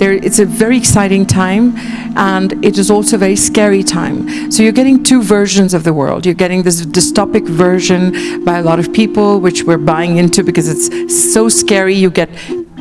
It's a very exciting time, and it is also a very scary time. So you're getting two versions of the world. You're getting this dystopic version by a lot of people, which we're buying into because it's so scary. You get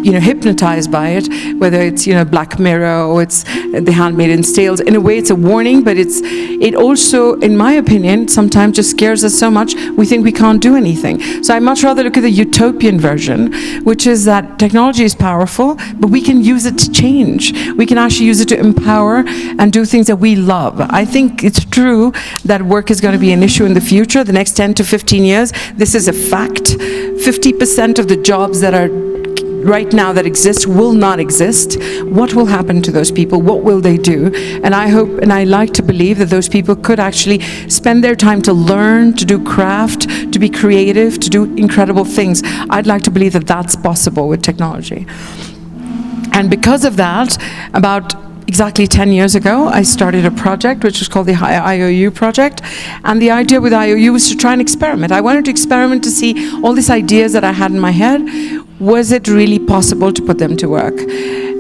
hypnotized by it, whether it's Black Mirror or it's The Handmaid's Tale. In a way, it's a warning, but it also, in my opinion, sometimes just scares us so much we think we can't do anything. So I much rather look at the utopian version, which is that technology is powerful, but we can use it to change. We can actually use it to empower and do things that we love. I think it's true that work is going to be an issue in the future, the next 10 to 15 years. This is a fact. 50% of the jobs that are right now that exist will not exist. What will happen to those people? What will they do? And I hope, and I like to believe, that those people could actually spend their time to learn, to do craft, to be creative, to do incredible things. I'd like to believe that that's possible with technology. And because of that, about exactly 10 years ago, I started a project which was called the IOU project. And the idea with IOU was to try and experiment. I wanted to experiment to see all these ideas that I had in my head. Was it really possible to put them to work?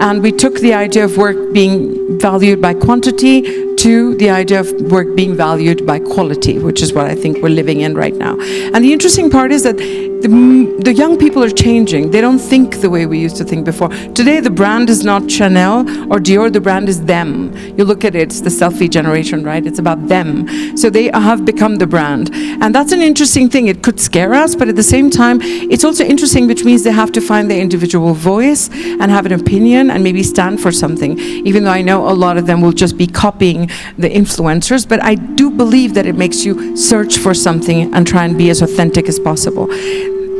And we took the idea of work being valued by quantity to the idea of work being valued by quality, which is what I think we're living in right now. And the interesting part is that the young people are changing. They don't think the way we used to think before. Today, the brand is not Chanel or Dior, the brand is them. You look at it, it's the selfie generation, right? It's about them. So they have become the brand. And that's an interesting thing. It could scare us, but at the same time, it's also interesting, which means they have to find their individual voice and have an opinion and maybe stand for something, even though I know a lot of them will just be copying the influencers. But I do believe that it makes you search for something and try and be as authentic as possible.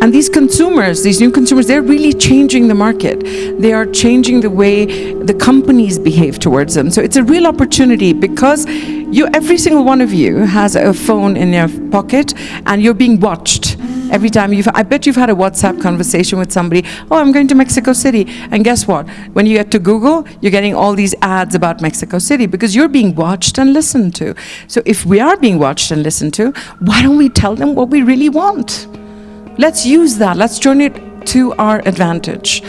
And these consumers, these new consumers, they're really changing the market. They are changing the way the companies behave towards them. So it's a real opportunity because every single one of you has a phone in your pocket and you're being watched. Every time I bet you've had a WhatsApp conversation with somebody, oh, I'm going to Mexico City. And guess what? When you get to Google, you're getting all these ads about Mexico City because you're being watched and listened to. So if we are being watched and listened to, why don't we tell them what we really want? Let's use that. Let's turn it to our advantage.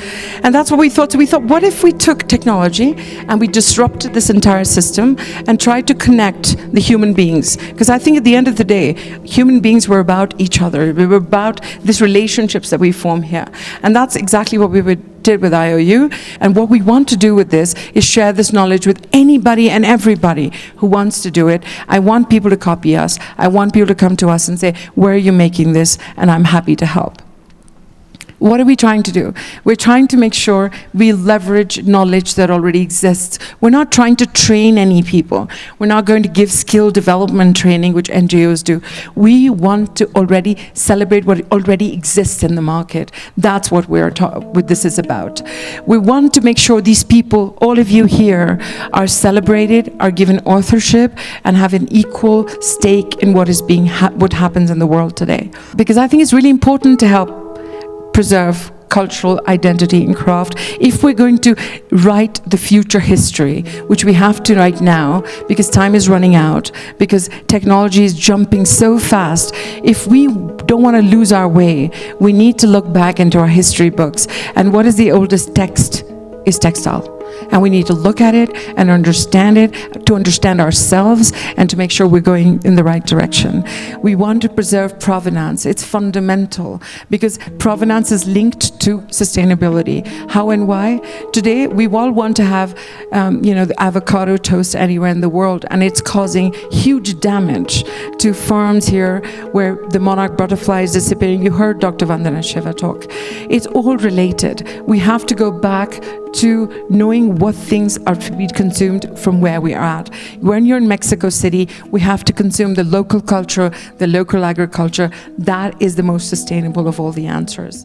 And that's what we thought. So we thought, what if we took technology and we disrupted this entire system and tried to connect the human beings? Because I think at the end of the day, human beings were about each other. We were about these relationships that we form here. And that's exactly what we did with IOU. And what we want to do with this is share this knowledge with anybody and everybody who wants to do it. I want people to copy us. I want people to come to us and say, where are you making this? And I'm happy to help. What are we trying to do? We're trying to make sure we leverage knowledge that already exists. We're not trying to train any people. We're not going to give skill development training, which NGOs do. We want to already celebrate what already exists in the market. That's what what this is about. We want to make sure these people, all of you here, are celebrated, are given authorship, and have an equal stake in what happens in the world today. Because I think it's really important to help preserve cultural identity in craft if we're going to write the future history, which we have to right now because time is running out, because technology is jumping so fast. If we don't want to lose our way, we need to look back into our history books. And what is the oldest text? Is textile. And we need to look at it and understand it, to understand ourselves and to make sure we're going in the right direction. We want to preserve provenance. It's fundamental because provenance is linked to sustainability. How and why? Today, we all want to have, the avocado toast anywhere in the world, and it's causing huge damage to farms here where the monarch butterfly is disappearing. You heard Dr. Vandana Shiva talk. It's all related. We have to go back to knowing what things are to be consumed from where we are at. When you're in Mexico City, we have to consume the local culture, the local agriculture. That is the most sustainable of all the answers.